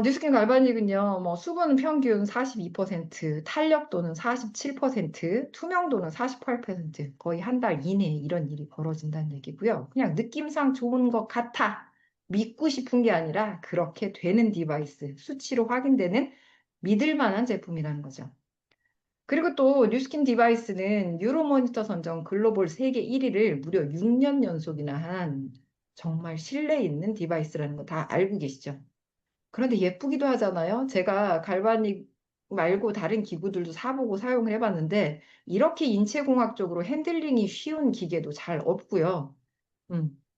뉴스킨 갈바닉은요, 뭐 수분 평균 42%, 탄력도는 47%, 투명도는 48%, 거의 한 달 이내에 이런 일이 벌어진다는 얘기고요. 그냥 느낌상 좋은 것 같아. 믿고 싶은 게 아니라 그렇게 되는 디바이스, 수치로 확인되는 믿을 만한 제품이라는 거죠. 그리고 또 뉴스킨 디바이스는 유로모니터 선정 글로벌 세계 1위를 무려 6년 연속이나 한 정말 신뢰 있는 디바이스라는 거 다 알고 계시죠? 그런데 예쁘기도 하잖아요. 제가 갈바닉 말고 다른 기구들도 사보고 사용을 해봤는데 이렇게 인체공학적으로 핸들링이 쉬운 기계도 잘 없고요.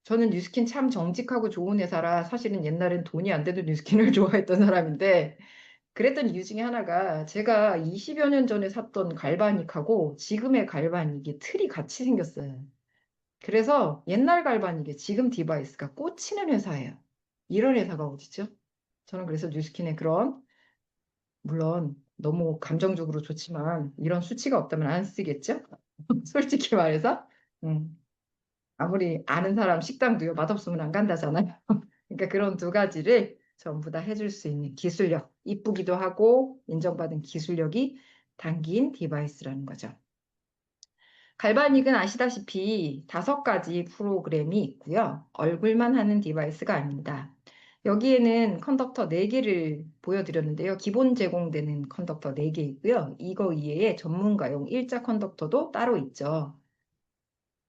저는 뉴스킨 참 정직하고 좋은 회사라 사실은 옛날엔 돈이 안 되는 뉴스킨을 좋아했던 사람인데 그랬던 이유 중에 하나가 제가 20여 년 전에 샀던 갈바닉하고 지금의 갈바닉이 틀이 같이 생겼어요. 그래서 옛날 갈바닉에 지금 디바이스가 꽂히는 회사예요. 이런 회사가 어디죠? 저는 그래서 뉴스킨의 그런 물론 너무 감정적으로 좋지만 이런 수치가 없다면 안 쓰겠죠? 솔직히 말해서 아무리 아는 사람 식당도요 맛없으면 안 간다잖아요. 그러니까 그런 두 가지를 전부 다 해줄 수 있는 기술력, 이쁘기도 하고 인정받은 기술력이 담긴 디바이스라는 거죠. 갈바닉은 아시다시피 5가지 프로그램이 있고요. 얼굴만 하는 디바이스가 아닙니다. 여기에는 컨덕터 4개를 보여드렸는데요. 기본 제공되는 컨덕터 4개 있고요. 이거 이외에 전문가용 일자 컨덕터도 따로 있죠.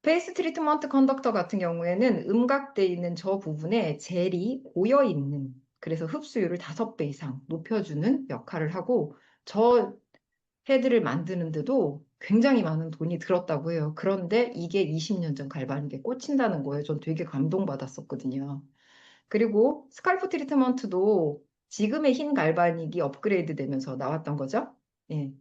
페이스 트리트먼트 컨덕터 같은 경우에는 음각돼 있는 저 부분에 젤이 고여 있는, 그래서 흡수율을 5배 이상 높여주는 역할을 하고 저 헤드를 만드는데도 굉장히 많은 돈이 들었다고 해요. 그런데 이게 20년 전 갈바닉에 꽂힌다는 거예요. 전 되게 감동받았었거든요. 그리고 스칼프 트리트먼트도 지금의 흰 갈바닉이 업그레이드 되면서 나왔던 거죠. 예.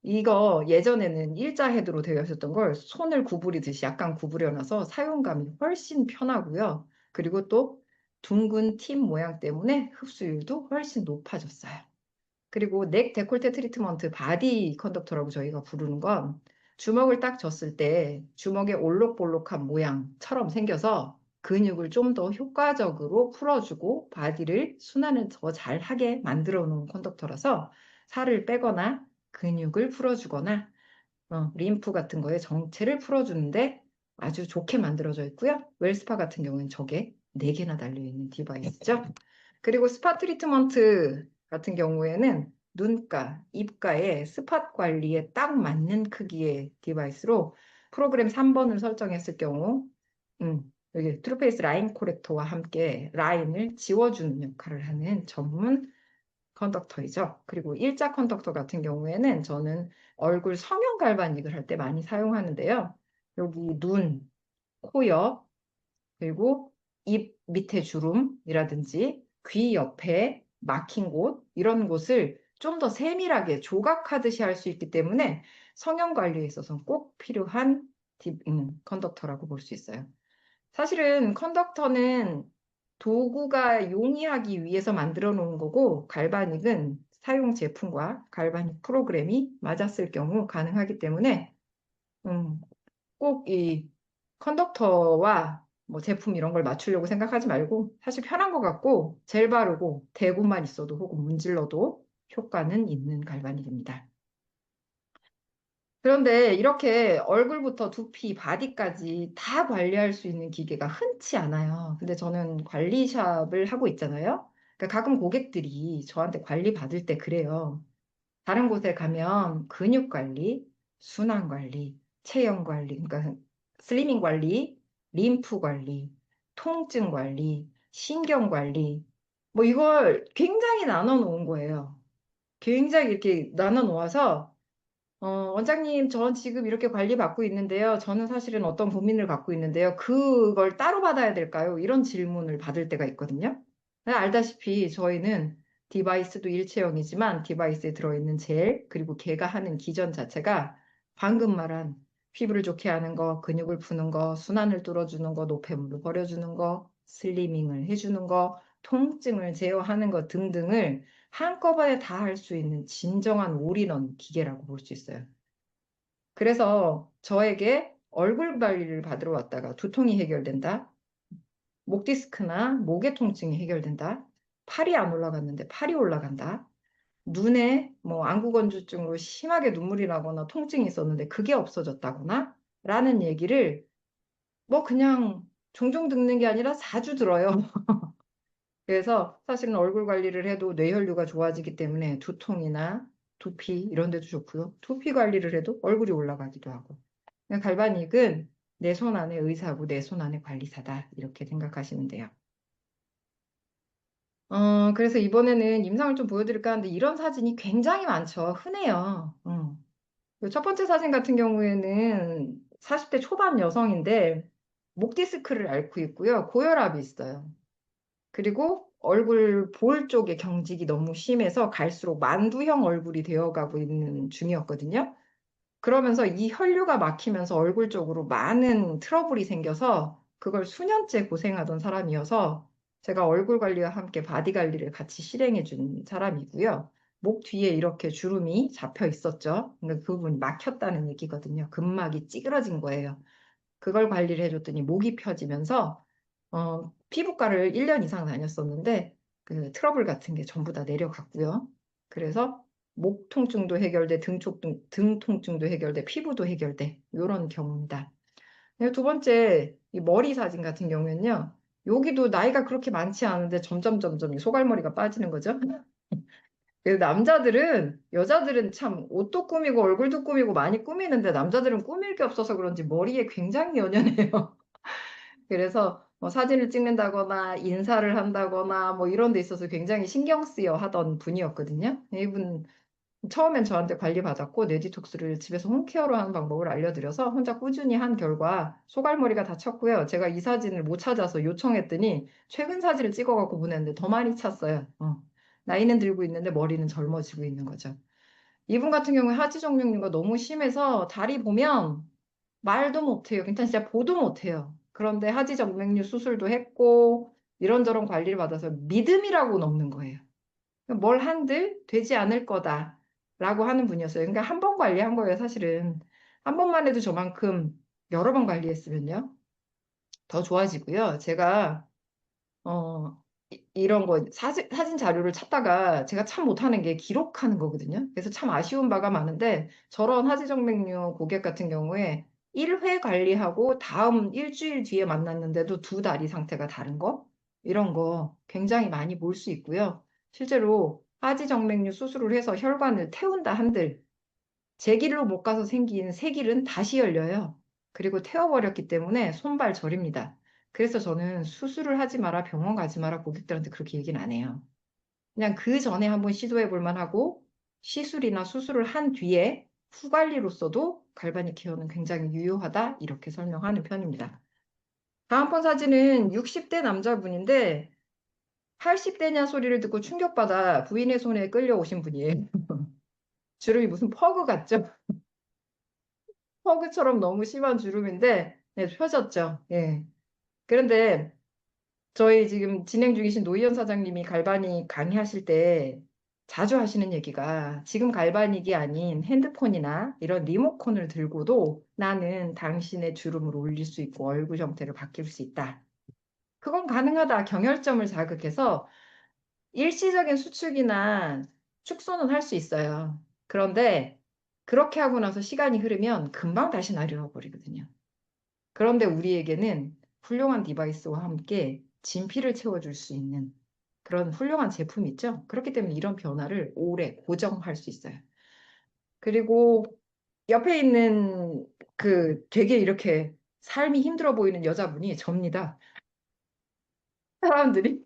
이거 예전에는 일자 헤드로 되어 있었던 걸 손을 구부리듯이 약간 구부려놔서 사용감이 훨씬 편하고요. 그리고 또 둥근 팁 모양 때문에 흡수율도 훨씬 높아졌어요. 그리고 넥 데콜테 트리트먼트 바디 컨덕터라고 저희가 부르는 건 주먹을 딱 졌을 때 주먹의 올록볼록한 모양처럼 생겨서 근육을 좀 더 효과적으로 풀어주고 바디를 순환을 더 잘하게 만들어 놓은 컨덕터라서 살을 빼거나 근육을 풀어주거나 림프 같은 거에 정체를 풀어주는데 아주 좋게 만들어져 있고요. 웰스파 같은 경우는 저게 4개나 달려있는 디바이스죠. 그리고 스파 트리트먼트 같은 경우에는 눈가, 입가의 스팟 관리에 딱 맞는 크기의 디바이스로 프로그램 3번을 설정했을 경우 여기 트루페이스 라인 코렉터와 함께 라인을 지워주는 역할을 하는 전문 컨덕터이죠. 그리고 일자 컨덕터 같은 경우에는 저는 얼굴 성형 갈바닉을 할 때 많이 사용하는데요. 여기 눈, 코 옆, 그리고 입 밑에 주름이라든지 귀 옆에 막힌 곳, 이런 곳을 좀 더 세밀하게 조각하듯이 할 수 있기 때문에 성형 관리에 있어서 꼭 필요한 컨덕터라고 볼 수 있어요. 사실은 컨덕터는 도구가 용이하기 위해서 만들어 놓은 거고 갈바닉은 사용 제품과 갈바닉 프로그램이 맞았을 경우 가능하기 때문에 꼭 이 컨덕터와 뭐 제품 이런 걸 맞추려고 생각하지 말고 사실 편한 것 같고 젤 바르고 대고만 있어도 혹은 문질러도 효과는 있는 갈바닉입니다. 그런데 이렇게 얼굴부터 두피, 바디까지 다 관리할 수 있는 기계가 흔치 않아요. 근데 저는 관리샵을 하고 있잖아요. 그러니까 가끔 고객들이 저한테 관리 받을 때 그래요. 다른 곳에 가면 근육 관리, 순환 관리, 체형 관리, 그러니까 슬리밍 관리, 림프 관리, 통증 관리, 신경 관리, 뭐 이걸 굉장히 나눠 놓은 거예요. 굉장히 이렇게 나눠 놓아서 원장님, 전 지금 이렇게 관리받고 있는데요. 저는 사실은 어떤 고민을 갖고 있는데요. 그걸 따로 받아야 될까요? 이런 질문을 받을 때가 있거든요. 알다시피 저희는 디바이스도 일체형이지만 디바이스에 들어있는 젤, 그리고 걔가 하는 기전 자체가 방금 말한 피부를 좋게 하는 거, 근육을 푸는 거, 순환을 뚫어주는 거, 노폐물을 버려주는 거, 슬리밍을 해주는 거, 통증을 제어하는 것 등등을 한꺼번에 다 할 수 있는 진정한 올인원 기계라고 볼 수 있어요. 그래서 저에게 얼굴 관리를 받으러 왔다가 두통이 해결된다. 목 디스크나 목의 통증이 해결된다. 팔이 안 올라갔는데 팔이 올라간다. 눈에 뭐 안구건조증으로 심하게 눈물이 나거나 통증이 있었는데 그게 없어졌다거나 라는 얘기를 뭐 그냥 종종 듣는 게 아니라 자주 들어요. 그래서 사실은 얼굴 관리를 해도 뇌혈류가 좋아지기 때문에 두통이나 두피 이런 데도 좋고요. 두피 관리를 해도 얼굴이 올라가기도 하고. 그러니까 갈바닉은 내 손 안에 의사고 내 손 안에 관리사다. 이렇게 생각하시면 돼요. 그래서 이번에는 임상을 좀 보여드릴까 하는데 이런 사진이 굉장히 많죠. 흔해요. 첫 번째 사진 같은 경우에는 40대 초반 여성인데 목 디스크를 앓고 있고요. 고혈압이 있어요. 그리고 얼굴 볼 쪽에 경직이 너무 심해서 갈수록 만두형 얼굴이 되어가고 있는 중이었거든요. 그러면서 이 혈류가 막히면서 얼굴 쪽으로 많은 트러블이 생겨서 그걸 수년째 고생하던 사람이어서 제가 얼굴 관리와 함께 바디 관리를 같이 실행해 준 사람이고요. 목 뒤에 이렇게 주름이 잡혀 있었죠. 그러니까 그 부분이 막혔다는 얘기거든요. 근막이 찌그러진 거예요. 그걸 관리를 해줬더니 목이 펴지면서 피부과를 1년 이상 다녔었는데 그 트러블 같은 게 전부 다 내려갔고요. 그래서 목 통증도 해결돼, 등 통증도 해결돼, 피부도 해결돼. 이런 경우입니다. 그리고 두 번째, 이 머리 사진 같은 경우에는요. 여기도 나이가 그렇게 많지 않은데 점점 이 소갈머리가 빠지는 거죠. 그래서 남자들은, 여자들은 참 옷도 꾸미고 얼굴도 꾸미고 많이 꾸미는데 남자들은 꾸밀 게 없어서 그런지 머리에 굉장히 연연해요. 그래서 뭐 사진을 찍는다거나 인사를 한다거나 뭐 이런 데 있어서 굉장히 신경 쓰여 하던 분이었거든요. 이분 처음엔 저한테 관리받았고 뇌디톡스를 집에서 홈케어로 하는 방법을 알려드려서 혼자 꾸준히 한 결과 소갈머리가 다 쳤고요. 제가 이 사진을 못 찾아서 요청했더니 최근 사진을 찍어갖고 보냈는데 더 많이 찼어요. 나이는 들고 있는데 머리는 젊어지고 있는 거죠. 이분 같은 경우에 하지정맥류가 너무 심해서 다리 보면 말도 못해요. 괜찮 진짜 보도 못해요. 그런데 하지정맥류 수술도 했고 이런저런 관리를 받아서 믿음이라고는 없는 거예요. 뭘 한들 되지 않을 거다라고 하는 분이었어요. 그러니까 한 번 관리한 거예요, 사실은. 한 번만 해도 저만큼 여러 번 관리했으면요. 더 좋아지고요. 제가 이런 거 사진 자료를 찾다가 제가 참 못하는 게 기록하는 거거든요. 그래서 참 아쉬운 바가 많은데 저런 하지정맥류 고객 같은 경우에 1회 관리하고 다음 일주일 뒤에 만났는데도 두 다리 상태가 다른 거 이런 거 굉장히 많이 볼 수 있고요. 실제로 하지정맥류 수술을 해서 혈관을 태운다 한들 제 길로 못 가서 생긴 새 길은 다시 열려요. 그리고 태워버렸기 때문에 손발 저립니다. 그래서 저는 수술을 하지 마라, 병원 가지 마라 고객들한테 그렇게 얘기는 안 해요. 그냥 그 전에 한번 시도해 볼 만하고 시술이나 수술을 한 뒤에 후관리로서도 갈바닉 케어는 굉장히 유효하다 이렇게 설명하는 편입니다. 다음번 사진은 60대 남자분인데 80대냐 소리를 듣고 충격받아 부인의 손에 끌려오신 분이에요. 주름이 무슨 퍼그 같죠? 퍼그처럼 너무 심한 주름인데 네, 펴졌죠. 예. 그런데 저희 지금 진행 중이신 노희연 사장님이 갈바닉 강의하실 때 자주 하시는 얘기가 지금 갈바닉이 아닌 핸드폰이나 이런 리모컨을 들고도 나는 당신의 주름을 올릴 수 있고 얼굴 형태를 바뀔 수 있다. 그건 가능하다. 경혈점을 자극해서 일시적인 수축이나 축소는 할 수 있어요. 그런데 그렇게 하고 나서 시간이 흐르면 금방 다시 나려워 버리거든요. 그런데 우리에게는 훌륭한 디바이스와 함께 진피를 채워줄 수 있는 그런 훌륭한 제품이 있죠. 그렇기 때문에 이런 변화를 오래 고정할 수 있어요. 그리고 옆에 있는 그 되게 이렇게 삶이 힘들어 보이는 여자분이 접니다. 사람들이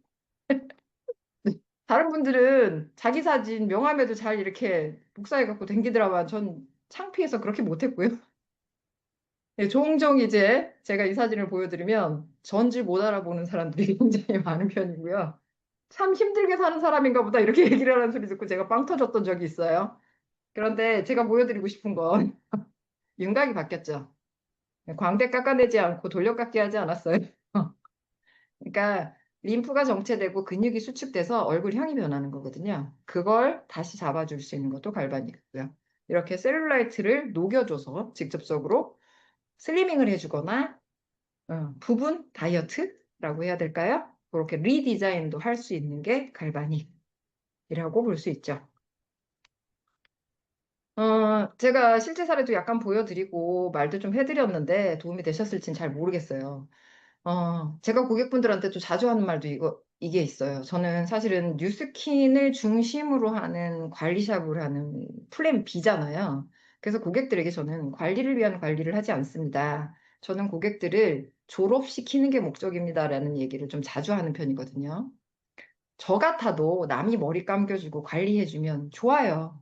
다른 분들은 자기 사진 명함에도 잘 이렇게 복사해 갖고 댕기더라고요. 전 창피해서 그렇게 못했고요. 네, 종종 이제 제가 이 사진을 보여드리면 전질 못 알아보는 사람들이 굉장히 많은 편이고요. 참 힘들게 사는 사람인가 보다 이렇게 얘기를 하는 소리 듣고 제가 빵 터졌던 적이 있어요. 그런데 제가 보여드리고 싶은 건 윤곽이 바뀌었죠. 광대 깎아내지 않고 돌려깎기 하지 않았어요. 그러니까 림프가 정체되고 근육이 수축돼서 얼굴형이 변하는 거거든요. 그걸 다시 잡아줄 수 있는 것도 갈바닉이고요. 이렇게 셀룰라이트를 녹여줘서 직접적으로 슬리밍을 해주거나 부분 다이어트라고 해야 될까요? 그렇게 리디자인도 할 수 있는 게 갈바닉이라고 볼 수 있죠. 제가 실제 사례도 약간 보여드리고 말도 좀 해드렸는데 도움이 되셨을진 잘 모르겠어요. 제가 고객분들한테 또 자주 하는 말도 이게 있어요. 저는 사실은 뉴스킨을 중심으로 하는 관리샵을 하는 플랜 B잖아요. 그래서 고객들에게 저는 관리를 위한 관리를 하지 않습니다. 저는 고객들을 졸업시키는 게 목적입니다라는 얘기를 좀 자주 하는 편이거든요. 저 같아도 남이 머리 감겨주고 관리해주면 좋아요.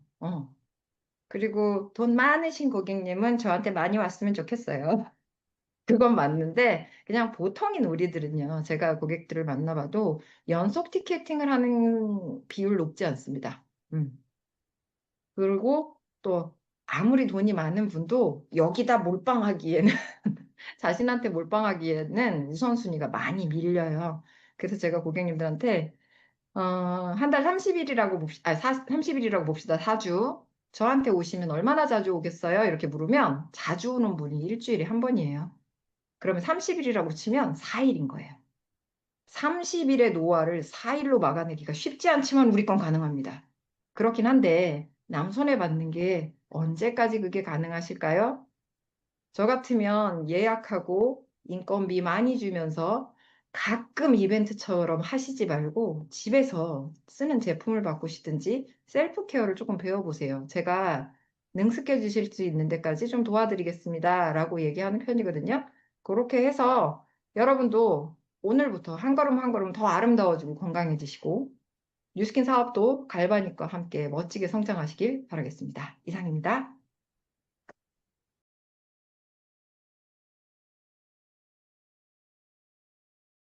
그리고 돈 많으신 고객님은 저한테 많이 왔으면 좋겠어요. 그건 맞는데 그냥 보통인 우리들은요. 제가 고객들을 만나봐도 연속 티켓팅을 하는 비율 높지 않습니다. 그리고 또 아무리 돈이 많은 분도 여기다 몰빵하기에는 자신한테 몰빵하기에는 우선순위가 많이 밀려요. 그래서 제가 고객님들한테 한 달 30일이라고 봅시다. 30일이라고 봅시다. 4주. 저한테 오시면 얼마나 자주 오겠어요? 이렇게 물으면 자주 오는 분이 일주일에 한 번이에요. 그러면 30일이라고 치면 4일인 거예요. 30일의 노화를 4일로 막아내기가 쉽지 않지만 우리 건 가능합니다. 그렇긴 한데 남 손해 받는 게 언제까지 그게 가능하실까요? 저 같으면 예약하고 인건비 많이 주면서 가끔 이벤트처럼 하시지 말고 집에서 쓰는 제품을 바꾸시든지 셀프 케어를 조금 배워보세요. 제가 능숙해지실 수 있는 데까지 좀 도와드리겠습니다. 라고 얘기하는 편이거든요. 그렇게 해서 여러분도 오늘부터 한 걸음 한 걸음 더 아름다워지고 건강해지시고 뉴스킨 사업도 갈바닉과 함께 멋지게 성장하시길 바라겠습니다. 이상입니다.